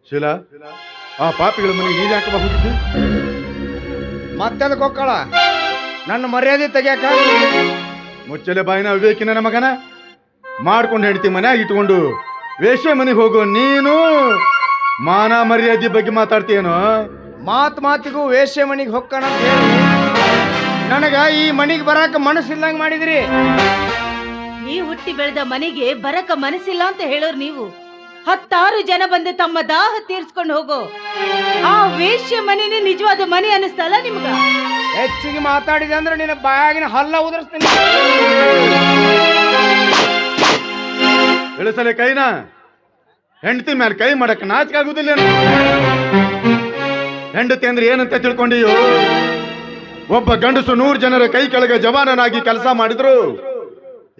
ಶೀಲಾ, ಆ ಪಾಪಿಗಳ ಮನೆಗೆ ನೀನು ಯಾಕೆ ಹೋಗಿದ್ದಿ? ಮತ್ತೆದಕ್ಕೆ ಹೋಗ್ಕಳ ನನ್ನ ಮರ್ಯಾದೆ ತೆಗಿಯಾಕ? ಮುಚ್ಚಲೆ ಬಾಯಿನ ವಿವೇಕಿನ ನನ್ನ ಮಗನ ಮಾಡ್ಕೊಂಡು ಹೆಂಡತಿ ಮನ್ಯಾಗ ಇಟ್ಕೊಂಡು ವೇಶ್ಯ ಮನೆಗೆ ಹೋಗು. ನೀನು ಮಾನ ಮರ್ಯಾದೆ ಬಗ್ಗೆ ಮಾತಾಡ್ತೀಯೇನೋ? ಮಾತಿಗೂ ವೇಶ್ಯ ಮನಿಗೆ ಹೊಕ್ಕಣ ಅಂತ ಹೇಳಿ ನನಗ ಈ ಮನಿಗೆ ಬರಾಕ ಮನಸ್ಸಿಲ್ಲಂಗ್ ಮಾಡಿದ್ರಿ. ನೀ ಹುಟ್ಟಿ ಬೆಳೆದ ಮನೆಗೆ ಬರಕ ಮನಸ್ಸಿಲ್ಲ ಅಂತ ಹೇಳೋರು ನೀವು. 10 ಜನ ಬಂದು ತಮ್ಮ ದಾಹ ತೀರ್ಸ್ಕೊಂಡು ಹೋಗೋ ಆ ವೇಶ್ಯ ಮನೆನೇ ನಿಜವಾದ ಮನೆ ಅನಿಸ್ತಲ್ಲ ನಿಮ್ಗ? ಹೆಚ್ಚಿಗೆ ಮಾತಾಡಿದೆ ಅಂದ್ರೆ ನಿನ್ನ ಬಾಯಾಗಿನ ಹಲ್ಲ ಉದುರಿಸ್ತೀನಿ. ಇಳಿಸಲೆ ಕೈನ. ಹೆಂಡತಿ ಮೇಲೆ ಕೈ ಮಾಡಕ್ ನಾಚಿಕೆ ಆಗುದಿಲ್ಲ? ಹೆಂಡತಿ ಅಂದ್ರೆ ಏನಂತ ತಿಳ್ಕೊಂಡಿಯೋ? ಒಬ್ಬ ಗಂಡಸು 100 ಜನರ ಕೈ ಕೆಳಗೆ ಜವಾನನಾಗಿ ಕೆಲಸ ಮಾಡಿದ್ರು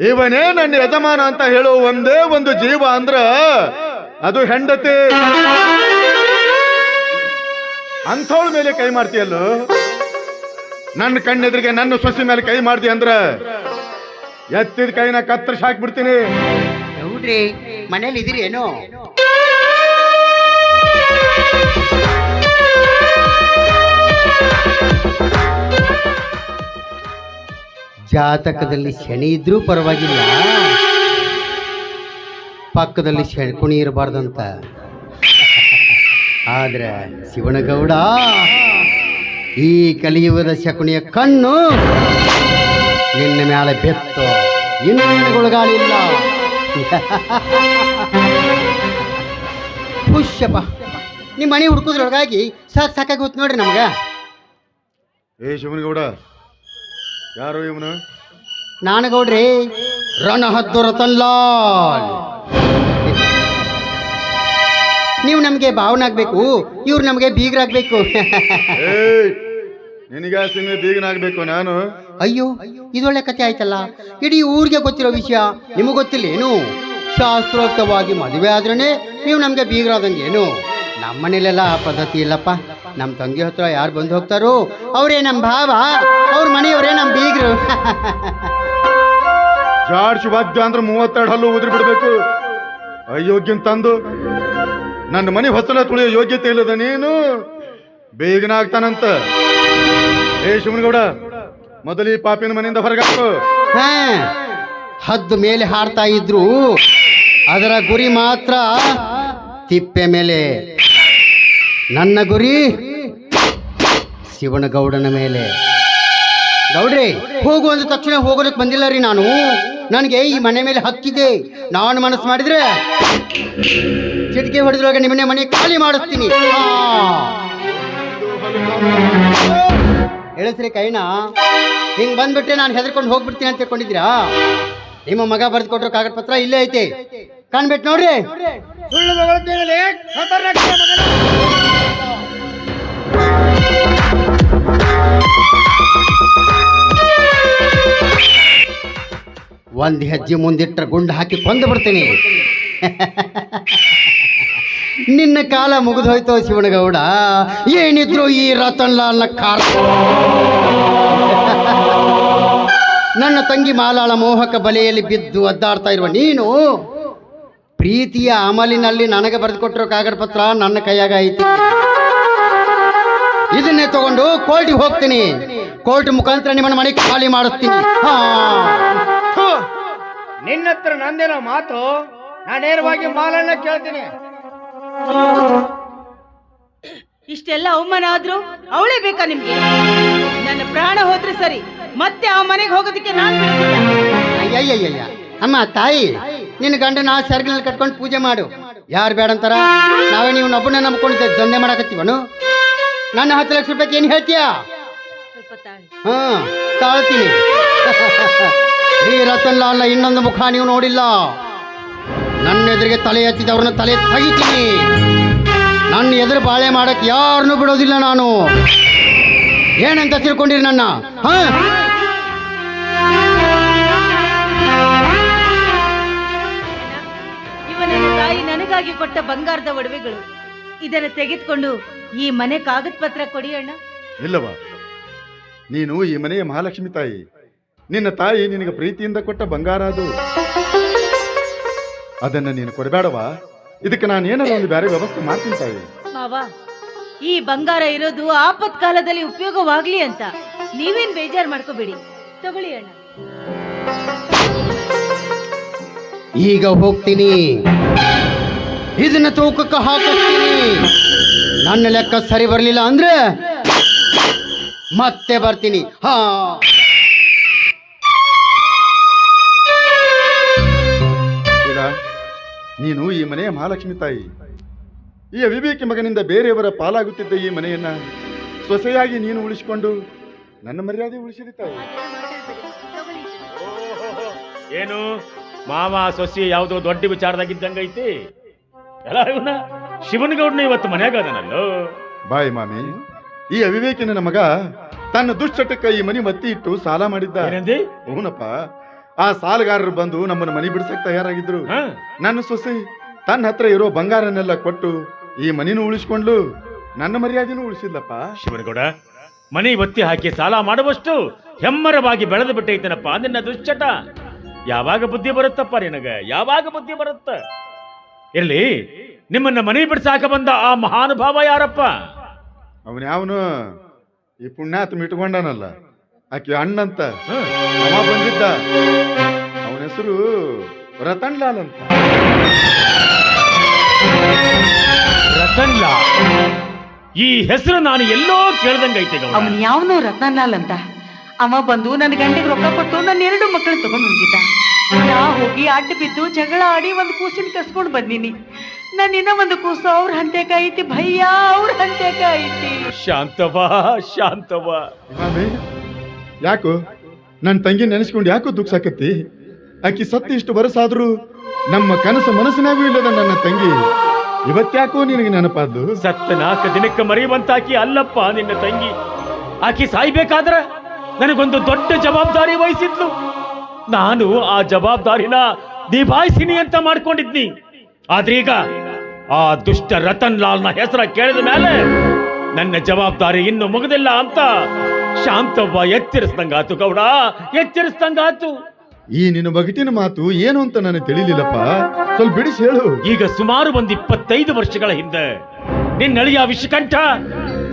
ಇವನೇ ನನ್ನ ಯಜಮಾನ ಅಂತ ಹೇಳೋ ಒಂದೇ ಒಂದು ಜೀವ ಅಂದ್ರ ಅದು ಹೆಂಡತಿ. ಅಂಥವಳ ಮೇಲೆ ಕೈ ಮಾಡ್ತೀಯಲ್ಲೋ? ನನ್ನ ಕಣ್ಣೆದ್ರಿಗೆ ನನ್ನ ಸೊಸೆ ಮೇಲೆ ಕೈ ಮಾಡ್ತಿ ಅಂದ್ರ ಎತ್ತಿದ ಕೈನ ಕತ್ತರಿಸಿ ಹಾಕ್ಬಿಡ್ತೀನಿ. ಹೌದ್ರಿ, ಮನೇಲಿ ಇದಿರಿ ಏನೋ? ಜಾತಕದಲ್ಲಿ ಶನಿ ಇದ್ರೂ ಪರವಾಗಿಲ್ಲ, ಪಕ್ಕದಲ್ಲಿ ಶಕುನಿ ಇರಬಾರ್ದಂತ. ಆದ್ರೆ ಶಿವನಗೌಡ, ಈ ಕಲಿಯುಗದ ಶಕುನಿಯ ಕಣ್ಣು ನಿನ್ನ ಮ್ಯಾಲೆ ಬೆತ್ತು, ಇನ್ನೇನುಗೊಳಗಾಲಿಲ್ಲ. ಹುಷ್ಯಪ್ಪ, ನಿಮ್ಮ ಮನೆ ಹುಡ್ಕೋದ್ರೊಳಗಾಗಿ ಸಾಕಾಗಿ ಹೋತ್ ನೋಡ್ರಿ ನಮ್ಗ. ಏ ಶಿವನಗೌಡ, ಯಾರು ಇವನು? ನಾನು ಗೌಡ್ರಿ, ರಣಹದ್ದು ರತನ್ಲಾಲ್. ನೀವು ನಮಗೆ ಭಾವನಾಗ್ಬೇಕು, ಇವ್ರು ನಮಗೆ ಬೀಗರಾಗ್ಬೇಕು. ನಿನಗ ಸಿಮೆ ಬೀಗನಾಗ್ಬೇಕು ನಾನು? ಅಯ್ಯೋ, ಇದೊಳ್ಳೆ ಕತೆ ಆಯ್ತಲ್ಲ. ಇಡೀ ಊರಿಗೆ ಗೊತ್ತಿರೋ ವಿಷಯ ನಿಮಗೆ ಗೊತ್ತಿಲ್ಲ ಏನು? ಶಾಸ್ತ್ರೋಕ್ತವಾಗಿ ಮದುವೆ ಆದ್ರೇನೆ ನೀವು ನಮ್ಗೆ ಬೀಗರಾದಂಗೆ ಏನು? ನಮ್ಮ ಮನೇಲೆಲ್ಲ ಆ ಪದ್ಧತಿ ಇಲ್ಲಪ್ಪ. ನಮ್ಮ ತಂಗಿ ಹತ್ರ ಯಾರು ಬಂದು ಹೋಗ್ತಾರೋ ಅವರೇ ನಮ್ಮ ಭಾವ, ಅವ್ರ ಮನೆಯವರೇ ನಮ್ಮ ಬೀಗರು. ಜಾಡ್ಸಿ ವಾದ್ಯ ಅಂದ್ರೆ 32 ಹಲ್ಲು ಉದ್ರಿ ಬಿಡ್ಬೇಕು. ಅಯೋಗ್ಯನ್ ತಂದು ನನ್ನ ಮನೆ ಹೊಸಲ ತುಳಿಯೋ ಯೋಗ್ಯತೆ ಇಲ್ಲದ ನೀನು ಬೇಗನಾಗ್ತಾನಂತ. ಏ ಶಿವನಗೌಡ, ಮೊದಲು ಈ ಪಾಪಿನ ಮನೆಯಿಂದ ಹೊರಗಾಕು. ಹದ್ದು ಮೇಲೆ ಹಾಡ್ತಾ ಇದ್ರು, ಅದರ ಗುರಿ ಮಾತ್ರ ತಿಪ್ಪೆ ಮೇಲೆ. ನನ್ನ ಗುರಿ ಶಿವನಗೌಡನ ಮೇಲೆ. ಗೌಡ್ರಿ, ಹೋಗು ಅಂದ ತಕ್ಷಣ ಹೋಗೋದಕ್ಕೆ ಬಂದಿಲ್ಲ ರೀ ನಾನು. ನನಗೆ ಈ ಮನೆ ಮೇಲೆ ಹಕ್ಕಿದೆ. ನಾನು ಮನಸ್ಸು ಮಾಡಿದ್ರೆ ಚಿಟಿಕೆ ಹೊಡೆದ್ರೊಳಗೆ ನಿಮ್ಮನೆ ಮನೆ ಖಾಲಿ ಮಾಡಿಸ್ತೀನಿ. ಹೇಳಿಸ್ರಿ ಕೈನಾ? ಹಿಂಗೆ ಬಂದ್ಬಿಟ್ರೆ ನಾನು ಹೆದರ್ಕೊಂಡು ಹೋಗ್ಬಿಡ್ತೀನಿ ಅಂತ ತಿಳ್ಕೊಂಡಿದ್ದೀರಾ? ನಿಮ್ಮ ಮಗ ಬರೆದು ಕೊಟ್ಟರು ಕಾಗದ ಪತ್ರ ಇಲ್ಲೇ ಐತೆ, ಕಾಣ್ಬಿಟ್ಟು ನೋಡ್ರಿ. ಸುಳ್ಳು ಮಗಳೇ ಒಂದು ಹೆಜ್ಜೆ ಮುಂದಿಟ್ರೆ ಗುಂಡು ಹಾಕಿ ಕೊಂದು ಬಿಡ್ತೀನಿ. ನಿನ್ನ ಕಾಲ ಮುಗಿದು ಹೋಯ್ತು ಶಿವನಗೌಡ. ಏನಿದ್ರು ಈ ರತನ್ಲಾಲ್ನ ಕಾರ್. ನನ್ನ ತಂಗಿ ಮಾಲಾಳ ಮೋಹಕ ಬಲೆಯಲ್ಲಿ ಬಿದ್ದು ಒದ್ದಾಡ್ತಾ ಇರುವ ನೀನು ಪ್ರೀತಿಯ ಅಮಲಿನಲ್ಲಿ ನನಗೆ ಬರೆದು ಕೊಟ್ಟಿರೋ ಕಾಗದ ಪತ್ರ ನನ್ನ ಕೈಯಾಗ ಐತಿ. ಇದನ್ನೇ ತಗೊಂಡು ಕೋರ್ಟಿಗೆ ಹೋಗ್ತೀನಿ. ಕೋರ್ಟ್ ಮುಖಾಂತರ ನಿಮ್ಮನ್ನ ಮನೆ ಖಾಲಿ ಮಾಡಿಸ್ತೀನಿ. ನಿನ್ನ ಹತ್ರ ನಂದೇನೋ ಮಾತು, ನಾನು ನೇರವಾಗಿ ಮಾಲನ್ನ ಕೇಳ್ತೀನಿ. ಇಷ್ಟೆಲ್ಲ ಅವಮಾನ ಆದ್ರೂ ಅವಳೇ ಬೇಕಾ ನಿಮ್ಗೆ? ನನ್ನ ಪ್ರಾಣ ಹೋದ್ರೆ ಸರಿ, ಮತ್ತೆ ಆ ಮನೆಗೆ ಹೋಗೋದಕ್ಕೆ ನಾನು ಬಿಡ್ತಿಲ್ಲ. ಅಯ್ಯಯ್ಯಯ್ಯ, ಅಮ್ಮ ತಾಯಿ, ನಿನ್ನ ಗಂಡನ ಸರ್ಗಿನಲ್ಲಿ ಕಟ್ಕೊಂಡು ಪೂಜೆ ಮಾಡು. ಯಾರು ಬೇಡ ಅಂತಾರ? ನಾವೇ ನೀವು ಒಬ್ಬನ ನಂಬ್ಕೊಂಡು ದಂಧೆ ಮಾಡಕತ್ತೀವನು? ನನ್ನ 10 ಲಕ್ಷ ರೂಪಾಯಿಗೆ ಏನು ಹೇಳ್ತೀಯಾ? ತಾಳ್ತೀನಿ. ಈ ರತನ್ಲಾಲ್ನ ಇನ್ನೊಂದು ಮುಖ ನೀವು ನೋಡಿಲ್ಲ. ನನ್ನ ಎದುರಿಗೆ ತಲೆ ಎತ್ತಿದವ್ರನ್ನ ತಲೆ ತೆಗಿತೀನಿ. ನನ್ನ ಎದುರು ಬಾಳೆ ಮಾಡಕ್ ಯಾರನ್ನೂ ಬಿಡೋದಿಲ್ಲ ನಾನು. ಏನಂತ ತಿಳ್ಕೊಂಡಿರಿ ನನ್ನ? ಇವನ ತಾಯಿ ನನಗಾಗಿ ಕೊಟ್ಟ ಬಂಗಾರದ ಒಡವೆಗಳು. ಇದನ್ನು ತೆಗೆದುಕೊಂಡು ಈ ಮನೆ ಕಾಗದ ಪತ್ರ ಕೊಡಿ ಅಣ್ಣ. ಇಲ್ಲವಾ, ನೀನು ಈ ಮನೆಯ ಮಹಾಲಕ್ಷ್ಮಿ ತಾಯಿ. ನಿನ್ನ ತಾಯಿ ನಿನಗೆ ಪ್ರೀತಿಯಿಂದ ಕೊಟ್ಟ ಬಂಗಾರ ಅದು. ಅದನ್ನ ನೀನು ಕೊಡಬೇಡವಾ? ಇದಕ್ಕೆ ನಾನು ಏನಾರ ಒಂದು ಬೇರೆ ವ್ಯವಸ್ಥೆ ಮಾಡ್ತೀನಿ ತಾಯಿ. ಮಾವ, ಈ ಬಂಗಾರ ಇರೋದು ಆಪತ್ ಕಾಲದಲ್ಲಿ ಉಪಯೋಗವಾಗ್ಲಿ ಅಂತ. ನೀವೇನ್ ಬೇಜಾರ್ ಮಾಡ್ಕೋಬೇಡಿ, ತಗೊಳ್ಳಿ ಅಣ್ಣ. ಈಗ ಹೋಗ್ತೀನಿ, ಇದನ್ನ ತೂಕಕ್ಕೆ ಹಾಕಿಸ್ತೀನಿ. ನನ್ನ ಲೆಕ್ಕ ಸರಿ ಬರಲಿಲ್ಲ ಅಂದ್ರೆ ಮತ್ತೆ ಬರ್ತೀನಿ. ಹಾ, ಈಗ ನೀನು ಈ ಮನೆಯ ಮಹಾಲಕ್ಷ್ಮಿ ತಾಯಿ. ಈ ಅವಿವೇಕಿ ಮಗನಿಂದ ಬೇರೆಯವರ ಪಾಲಾಗುತ್ತಿದ್ದ ಈ ಮನೆಯನ್ನ ಸೊಸೆಯಾಗಿ ನೀನು ಉಳಿಸಿಕೊಂಡು ನನ್ನ ಮರ್ಯಾದೆ ಉಳಿಸಿದ ತಾಯಿ. ಏನು ಮಾವ ಸೊಸಿ ಯಾವುದೋ ದೊಡ್ಡ ವಿಚಾರದಾಗಿದ್ದಂಗೈತಿ. ಎಲ್ಲ ಇವನ ಶಿವನಗೌಡನ ಇವತ್ತು ಮನ್ಯಾಗ ಅದನಲ್ಲೋ. ಬಾಯ್ ಮಾಮಿ, ಈ ಅವಿವೇಕಿ ನನ್ನ ಮಗ ತನ್ನ ದುಶ್ಚಟಕ್ಕೆ ಈ ಮನೆ ಮತ್ತಿ ಇಟ್ಟು ಸಾಲ ಮಾಡಿದ್ದ. ಏನಂದಿ? ಹೂನಪ್ಪ, ಆ ಸಾಲಗಾರರು ಬಂದು ನಮ್ಮನ್ನ ಮನೆ ಬಿಡಿಸಕ್ ತಯಾರಾಗಿದ್ರು. ನನ್ನ ಸೊಸೆ ತನ್ನ ಹತ್ರ ಇರೋ ಬಂಗಾರನೆಲ್ಲ ಕೊಟ್ಟು ಈ ಮನಿನೂ ಉಳಿಸ್ಕೊಂಡ್ಲು, ನನ್ನ ಮರ್ಯಾದೆನೂ ಉಳಿಸಿದ್ಲಪ್ಪ. ಶಿವನಗೌಡ, ಮನಿ ಒತ್ತಿ ಹಾಕಿ ಸಾಲ ಮಾಡುವಷ್ಟು ಹೆಮ್ಮರವಾಗಿ ಬೆಳೆದು ಬಿಟ್ಟೈತನಪ್ಪ ನಿನ್ನ ದುಶ್ಚಟ. ಯಾವಾಗ ಬುದ್ಧಿ ಬರುತ್ತಪ್ಪ ನಿನಗ? ಯಾವಾಗ ಬುದ್ಧಿ ಬರುತ್ತ? ಇರ್ಲಿ, ನಿಮ್ಮನ್ನ ಮನೆ ಬಿಡ್ಸಾಕ ಬಂದ ಆ ಮಹಾನುಭಾವ ಯಾರಪ್ಪ? ಅವನ್ಯಾವನು ಈ ಪುಣ್ಯಾತ್ಮ ಇಟ್ಕೊಂಡನಲ್ಲ, ಆಕೆ ಅಣ್ಣಂತ ಅವ ಬಂದಿದ್ದ. ಅವನ ಹೆಸರು ರತನ್ ಲಾಲ್ ಅಂತ. ರತನ್ ಲಾಲ್? ಈ ಹೆಸರು ನಾನು ಎಲ್ಲೋ ಕೇಳ್ದಂಗೈತೆ. ಅವನ್ ಯಾವನೋ ರತ್ನಲಾಲ್ ಅಂತ. ಅವ ಬಂದು ನನ್ನ ಗಂಟೆಗೆ ರೊಕ್ಕ ಕೊಟ್ಟು ನನ್ನ 2 ಮಕ್ಕಳು ತಗೊಂಡು ಹೋಗಿದ್ದ. ನಾ ಹೋಗಿ ಅಡ್ಡ ಬಿದ್ದು ಜಗಳ ಆಡಿ ಒಂದು ಕೂಸಿನ ಕಸ್ಕೊಂಡು ಬಂದೀನಿ. ನನ್ನಿನ್ನ ಒಂದು ಕೂಸು ಅವ್ರ ಹಂತೆಕ ಐತಿ ಭಯ್ಯ, ಅವ್ರ ಹಂತೆಕ ಐತಿ. ಶಾಂತವಾ, ಶಾಂತವಾ. ಮಾಮಿ, ಯಾಕೋ ನನ್ನ ತಂಗಿ ನೆನೆಸ್ಕೊಂಡು ಯಾಕೋ ದುಃಖಸಾಕತ್ತಿ? ಆಕಿ ಸತ್ತು ಇಷ್ಟು ಬರಸಾದ್ರೂ ನಮ್ಮ ಕನಸು ಮನಸ್ಸಿನಾಗೂ ಇಲ್ಲದ ನನ್ನ ತಂಗಿ ಇವತ್ತ್ಯಾಕೋ ನಿನಗೆ ನೆನಪಾದ್ದು? ಸತ್ತ 4 ದಿನಕ್ಕೆ ಮರೆಯುವಂತಾಕಿ ಅಲ್ಲಪ್ಪ ನಿನ್ನ ತಂಗಿ. ಆಕಿ ಸಾಯ್ಬೇಕಾದ್ರ ನನಗೊಂದು ದೊಡ್ಡ ಜವಾಬ್ದಾರಿ ವಹಿಸಿದ್ಲು. ನಾನು ಆ ಜವಾಬ್ದಾರಿನ ನಿಭಾಯಿಸಿನಿ ಅಂತ ಮಾಡ್ಕೊಂಡಿದ್ನಿ. ಆದ್ರೀಗ ಆ ದುಷ್ಟ ರತನ್ ಲಾಲ್ನ ಹೆಸರ ಕೇಳಿದ ಮೇಲೆ ನನ್ನ ಜವಾಬ್ದಾರಿ ಇನ್ನು ಮುಗಿದಿಲ್ಲ ಅಂತ ಶಾಂತವ್ವ ಎಚ್ಚರಿಸ್ದಂಗಾತು ಗೌಡ, ಎಚ್ಚರಿಸ್ದಂಗಾತು. ಈ ನಿನ್ನ ಬಗಟಿನ ಮಾತು ಏನು ಅಂತ ನನಗೆ ತಿಳಿಲಿಲ್ಲಪ್ಪ, ಸ್ವಲ್ಪ ಬಿಡಿಸಿ ಹೇಳು. ಈಗ ಸುಮಾರು ಒಂದು 25 ವರ್ಷಗಳ ಹಿಂದೆ ನಿನ್ನಳಿಯ ವಿಷಕಂಠ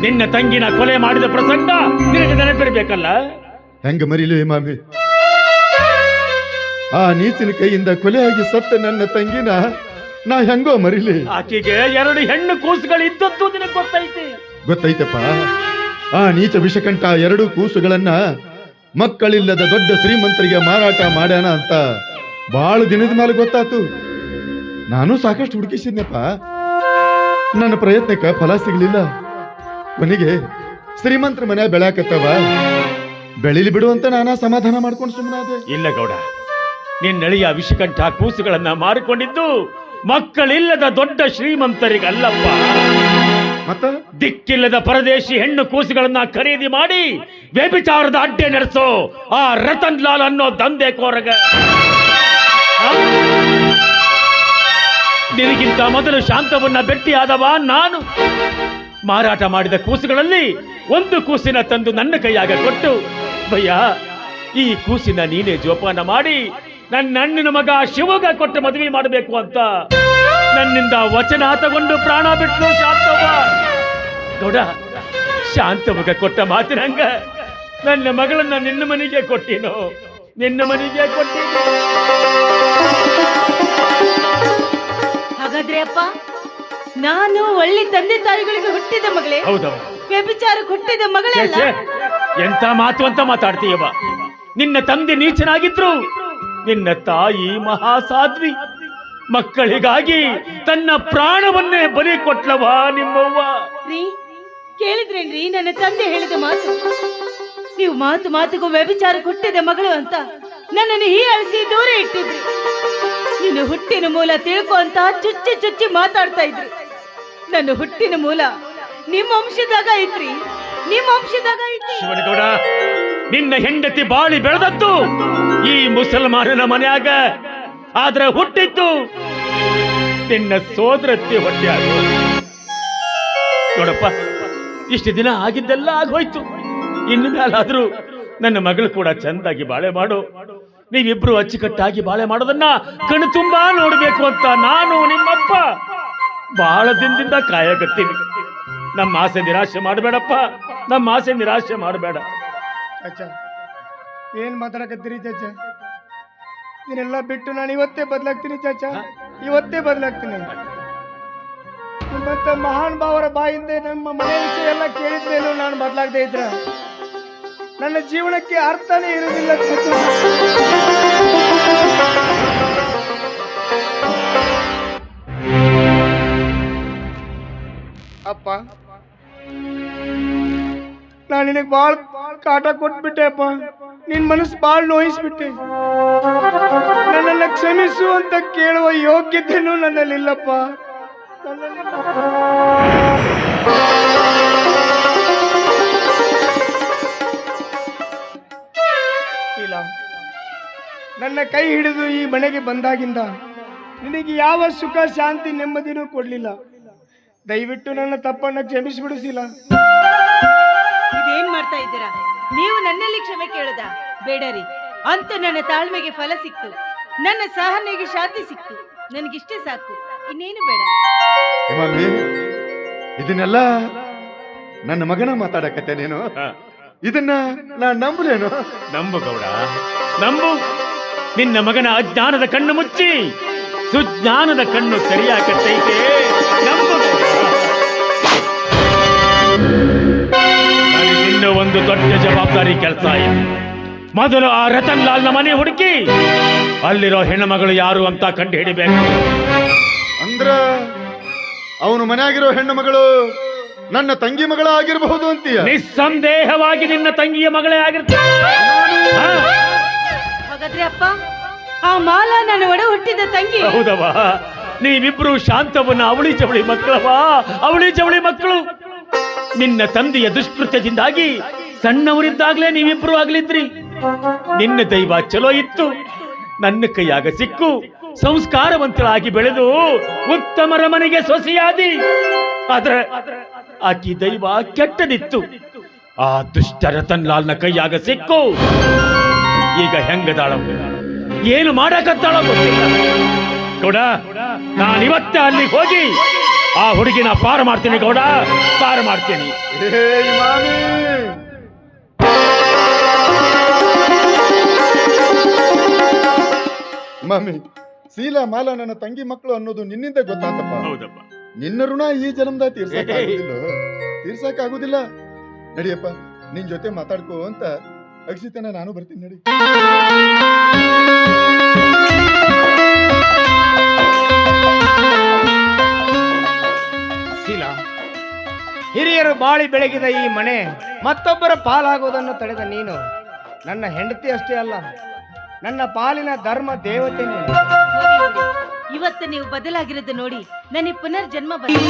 ನಿನ್ನ ತಂಗಿನ ಕೊಲೆ ಮಾಡಿದ ಪ್ರಸಂಗ ನಿನಗೆ ನೆನಪಿರ್ಬೇಕಲ್ಲ? ಹೆಂಗ ಮರಿಲಿ ಮಾಮಿ? ಆ ನೀಚಿನ ಕೈಯಿಂದ ಕೊಲೆಯಾಗಿ ಸತ್ತ ನನ್ನ ತಂಗಿನ ನಾ ಹೆಂಗೋ ಮರಿಲಿ? ಆಕೆಗೆ 2 ಹೆಣ್ಣು ಕೂಸುಗಳಿದ್ದದ್ದು ನಿನಗೆ ಗೊತ್ತೈತಿ? ಗೊತ್ತೈತಪ್ಪ. ಆ ನೀಚ ವಿಷಕಂಠ 2 ಕೂಸುಗಳನ್ನ ಮಕ್ಕಳಿಲ್ಲದ ದೊಡ್ಡ ಶ್ರೀಮಂತರಿಗೆ ಮಾರಾಟ ಮಾಡ್ಯಾನ ಅಂತ ಬಹಳ ದಿನದ ಮೇಲೆ ಗೊತ್ತಾತು. ನಾನು ಸಾಕಷ್ಟು ಹುಡುಕಿಸಿದ್ನಪ್ಪ, ನನ್ನ ಪ್ರಯತ್ನಕ್ಕೆ ಫಲ ಸಿಗ್ಲಿಲ್ಲ. ಕೊನೆಗೆ ಶ್ರೀಮಂತರ ಮನೆ ಬೆಳ್ಯಾಕತ್ತವ, ಬೆಳಿಲಿ ಬಿಡು ಅಂತ ನಾನಾ ಸಮಾಧಾನ ಮಾಡ್ಕೊಂಡು ಸುಮ್ಮನಾದೆ. ಇಲ್ಲ ಗೌಡ, ನಿನ್ನಳಿಯ ವಿಷಕಂಠ ಕೂಸುಗಳನ್ನ ಮಾರಿಕೊಂಡಿದ್ದು ಮಕ್ಕಳಿಲ್ಲದ ದೊಡ್ಡ ಶ್ರೀಮಂತರಿಗಲ್ಲಪ್ಪ. ಮತ್ತ ದಿಕ್ಕಿಲ್ಲದ ಪರದೇಶಿ ಹೆಣ್ಣು ಕೂಸುಗಳನ್ನ ಖರೀದಿ ಮಾಡಿ ವ್ಯಭಿಚಾರದ ಅಡ್ಡೆ ನಡೆಸೋ ಆ ರತನ್ ಲಾಲ್ ಅನ್ನೋ ದಂಧೆಕೋರಗ. ನಿನಗಿಂತ ಮೊದಲು ಶಾಂತವನ್ನ ಭೇಟಿಯಾದವ ನಾನು. ಮಾರಾಟ ಮಾಡಿದ ಕೂಸುಗಳಲ್ಲಿ ಒಂದು ಕೂಸಿನ ತಂದು ನನ್ನ ಕೈಯಾಗ ಕೊಟ್ಟು, ಭಯ್ಯ ಈ ಕೂಸಿನ ನೀನೇ ಜೋಪಾನ ಮಾಡಿ ನನ್ನ ಅಣ್ಣನ ಮಗ ಶಿವಗ ಕೊಟ್ಟು ಮದುವೆ ಮಾಡಬೇಕು ಅಂತ ನನ್ನಿಂದ ವಚನ ತಗೊಂಡು ಪ್ರಾಣ ಬಿಟ್ಟು ಶಾಂತವ್ವ. ಗೌಡ, ಶಾಂತವ್ವಗ ಕೊಟ್ಟ ಮಾತಿನಂಗ ನನ್ನ ಮಗಳನ್ನ ನಿನ್ನ ಮನೆಗೆ ಕೊಟ್ಟಿನೋ, ನಿನ್ನ ಮನೆಗೆ ಕೊಟ್ಟಿನೋ. ಹಾಗಾದ್ರೆ ಅಪ್ಪ, ನಾನು ಒಳ್ಳೆ ತಂದೆ ತಾಯಿಗಳಿಗೆ ಹುಟ್ಟಿದ ಮಗಳೇ, ಹೌದವ, ವ್ಯಭಿಚಾರಕ್ಕೆ ಹುಟ್ಟಿದ ಮಗಳೇ ಅಲ್ಲ? ಎಂತ ಮಾತು ಅಂತ ಮಾತಾಡ್ತೀಯವ? ನಿನ್ನ ತಂದೆ ನೀಚನಾಗಿದ್ರು, ನಿನ್ನ ತಾಯಿ ಮಹಾಸಾಧ್ವಿ. ಮಕ್ಕಳಿಗಾಗಿ ತನ್ನ ಪ್ರಾಣವನ್ನೇ ಬಲಿ ಕೊಟ್ಲವ ನಿಮ್ಮವ್ವ. ರೀ, ಕೇಳಿದ್ರೇನ್ರಿ ನನ್ನ ತಂದೆ ಹೇಳಿದ ಮಾತು? ನೀವು ಮಾತು ಮಾತಿಗೂ ವ್ಯಭಿಚಾರಕ್ಕೆ ಹುಟ್ಟಿದ ಮಗಳು ಅಂತ ನನ್ನನ್ನು ಹೀಯಾಳಿಸಿ ದೂರ ಇಟ್ಟಿದ್ರಿ. ನಿನ್ನ ಹುಟ್ಟಿನ ಮೂಲ ತಿಳ್ಕೊ ಅಂತ ಚುಚ್ಚಿ ಚುಚ್ಚಿ ಮಾತಾಡ್ತಾ ಇದ್ರಿ. ನನ್ನ ಹುಟ್ಟಿನ ಮೂಲ ನಿಮ್ಮ ವಂಶದಾಗ ಐತ್ರಿ, ನಿಮ್ಮ ವಂಶದಾಗ ಐತ್ರಿ. ಶಿವನಗೌಡ, ನಿನ್ನ ಹೆಂಡತಿ ಬಾಳಿ ಬೆಳೆದದ್ದು ಈ ಮುಸಲ್ಮಾನನ ಮನೆಯಾಗ, ಆದ್ರೆ ಹುಟ್ಟಿದ್ದು ನಿನ್ನ ಸೋದರತ್ತಿ ಹೊಟ್ಟೆಯಾಗ. ನೋಡಪ್ಪ, ಇಷ್ಟು ದಿನ ಆಗಿದ್ದೆಲ್ಲ ಆಗೋಯ್ತು. ಇನ್ನು ಮೇಲಾದ್ರೂ ನನ್ನ ಮಗಳು ಕೂಡ ಚಂದಾಗಿ ಬಾಳೆ ಮಾಡು. ನೀವಿಬ್ರು ಅಚ್ಚುಕಟ್ಟಾಗಿ ಬಾಳೆ ಮಾಡೋದನ್ನ ಕಣ್ಣು ತುಂಬಾ ನೋಡ್ಬೇಕು ಅಂತ ನಾನು ನಿಮ್ಮಪ್ಪ ಬಹಳ ದಿನದಿಂದ ಕಾಯಕತ್ತೀನಿ. ನಮ್ಮ ಆಸೆ ನಿರಾಶೆ ಮಾಡಬೇಡಪ್ಪ, ನಮ್ಮ ಆಸೆ ನಿರಾಶೆ ಮಾಡಬೇಡ. ಚಾಚ ಏನ್ ಮಾತಾಡಕತ್ತೀರಿ ಚಾಚ? ಇದನ್ನೆಲ್ಲ ಬಿಟ್ಟು ನಾನು ಇವತ್ತೇ ಬದಲಾಗ್ತೀನಿ ಚಾಚ, ಇವತ್ತೇ ಬದಲಾಗ್ತೀನಿ. ನಿಮ್ಮಂತ ಮಹಾನ್ ಭಾವರ ಬಾಯಿಂದ ನಮ್ಮ ಮನೆ ವಿಷಯ ಎಲ್ಲ ಕೇಳಿದ್ಮೇಲೂ ನಾನು ಬದಲಾಗದೆ ಇದ್ರ ನನ್ನ ಜೀವನಕ್ಕೆ ಅರ್ಥನೇ ಇರುವುದಿಲ್ಲ ಚಾಚ. ಅಪ್ಪ, ನಾನು ನಿನಗೆ ಭಾಳ ಕಾಟ ಕೊಟ್ಬಿಟ್ಟೆ ಅಪ್ಪ. ನಿನ್ ಮನಸ್ಸು ಭಾಳ ನೋಯಿಸ್ಬಿಟ್ಟೆ. ನನ್ನನ್ನು ಕ್ಷಮಿಸು ಅಂತ ಕೇಳುವ ಯೋಗ್ಯತೆನೂ ನನ್ನಲ್ಲಿಲ್ಲಪ್ಪ. ಇಲ್ಲ, ನನ್ನ ಕೈ ಹಿಡಿದು ಈ ಮನೆಗೆ ಬಂದಾಗಿಂದ ನಿನಗೆ ಯಾವ ಸುಖ ಶಾಂತಿ ನೆಮ್ಮದಿನೂ ಕೊಡ್ಲಿಲ್ಲ. ದಯವಿಟ್ಟು ನನ್ನ ತಪ್ಪನ್ನು ಕ್ಷಮಿಸಿಬಿಡಿಸಿಲ್ಲ. ಇದೇನ್ ಮಾಡ್ತಾ ಇದ್ದೀರಾ ನೀವು? ನನ್ನಲ್ಲಿ ಕ್ಷಮೆ ಕೇಳದ ಬೇಡ ರೀ. ಅಂತ ನನ್ನ ತಾಳ್ಮೆಗೆ ಫಲ ಸಿಕ್ತು, ನನ್ನ ಸಹನೆಗೆ ಶಾಂತಿ ಸಿಕ್ತು. ನನಗಿಷ್ಟೇ ಸಾಕು, ಇನ್ನೇನು ಬೇಡ. ಮಮ್ಮಿ, ಇದನ್ನೆಲ್ಲ ನನ್ನ ಮಗನ ಮಾತಾಡಕತ್ತೆ ನೀನು? ಇದನ್ನ ನಾನು ನಂಬಲೇನು? ನಂಬು ಗೌಡ, ನಂಬು. ನಿನ್ನ ಮಗನ ಅಜ್ಞಾನದ ಕಣ್ಣು ಮುಚ್ಚಿ ಸುಜ್ಞಾನದ ಕಣ್ಣು ತೆರೆಯಾಕತ್ತೈತೆ. ನಂಬು ಗೌಡ. ನನಗಿನ್ನೂ ಒಂದು ದೊಡ್ಡ ಜವಾಬ್ದಾರಿ ಕೆಲಸ ಇದೆ. ಮೊದಲು ಆ ರತನ್ ಲಾಲ್ನ ಮನೆ ಹುಡುಕಿ ಅಲ್ಲಿರೋ ಹೆಣ್ಣುಮಗಳು ಯಾರು ಅಂತ ಕಂಡು ಹಿಡಿಬೇಕು. ಅಂದ್ರ ಅವನು ಮನೆಯಾಗಿರೋ ಹೆಣ್ಣು ಮಗಳು ನನ್ನ ತಂಗಿ ಮಗಳ ಆಗಿರಬಹುದು ಅಂತೀಯ? ನಿಸ್ಸಂದೇಹವಾಗಿ ನಿನ್ನ ತಂಗಿಯ ಮಗಳೇ ಆಗಿರ್ತಾಳೆ. ಹಾಗಾದ್ರೆ ಅಪ್ಪ, ಆ ಮಾಲಾ ನನ್ನ ಒಡ ಹುಟ್ಟಿದ ತಂಗಿ? ಹೌದವಾ? ನೀವಿಬ್ರು ಶಾಂತವನ್ನ ಅವಳಿ ಜವಳಿ ಮಕ್ಕಳವಾ, ಅವಳಿ ಜವಳಿ ಮಕ್ಕಳು. ನಿನ್ನ ತಂದೆಯ ದುಷ್ಕೃತ್ಯದಿಂದಾಗಿ ಸಣ್ಣವರಿದ್ದಾಗ್ಲೇ ನೀವಿಬ್ರು ಆಗ್ಲಿದ್ರಿ. ನಿನ್ನ ದೈವ ಚಲೋ ಇತ್ತು, ನನ್ನ ಕೈಯಾಗ ಸಿಕ್ಕು ಸಂಸ್ಕಾರವಂತಳಾಗಿ ಬೆಳೆದು ಉತ್ತಮರ ಮನೆಗೆ ಸೊಸೆಯಾದಿ. ಆದ್ರೆ ಆಕಿ ದೈವ ಕೆಟ್ಟದಿತ್ತು. ಆ ದುಷ್ಟ ರತನ್ ಲಾಲ್ನ ಕೈಯಾಗ ಸಿಕ್ಕು ಈಗ ಹೆಂಗದಾಳ, ಏನು ಮಾಡಕತ್ತಾಳ ಗೊತ್ತಿಲ್ಲ. ಗೌಡ, ನಾನಿವತ್ತೇ ಅಲ್ಲಿಗೆ ಹೋಗಿ ಆ ಹುಡುಗಿನ ಪಾರು ಮಾಡ್ತೀನಿ ಗೌಡ, ಪಾರು ಮಾಡ್ತೀನಿ. ಮಮ್ಮಿ, ಶೀಲಾ ಮಾಲಾ ನನ್ನ ತಂಗಿ ಮಕ್ಕಳು ಅನ್ನೋದು ನಿನ್ನಿಂದ ಗೊತ್ತಾತಪ್ಪ. ಹೌದಪ್ಪ. ನಿನ್ನ ಋಣ ಈ ಜನ್ಮದ ತೀರ್ಸಕ್ಕಾಗುದಿಲ್ಲ. ನಡಿಯಪ್ಪ, ನಿನ್ ಜೊತೆ ಮಾತಾಡ್ಕೋ ಅಂತ ಅಕ್ಷಿತನ ನಾನು ಬರ್ತೀನಿ. ನಡಿ. ಶೀಲಾ, ಹಿರಿಯರು ಬಾಳಿ ಬೆಳಗಿದ ಈ ಮನೆ ಮತ್ತೊಬ್ಬರ ಪಾಲಾಗುವುದನ್ನು ತಡೆದ ನೀನು ನನ್ನ ಹೆಂಡತಿ ಅಷ್ಟೇ ಅಲ್ಲ, ನನ್ನ ಪಾಲಿನ ಧರ್ಮ ದೇವತೆ ನೀನು. ಇವತ್ತು ನೀವು ಬದಲಾಗಿರೋದು ನೋಡಿ ನನಗೆ ಪುನರ್ಜನ್ಮ ಬಂದಿದೆ.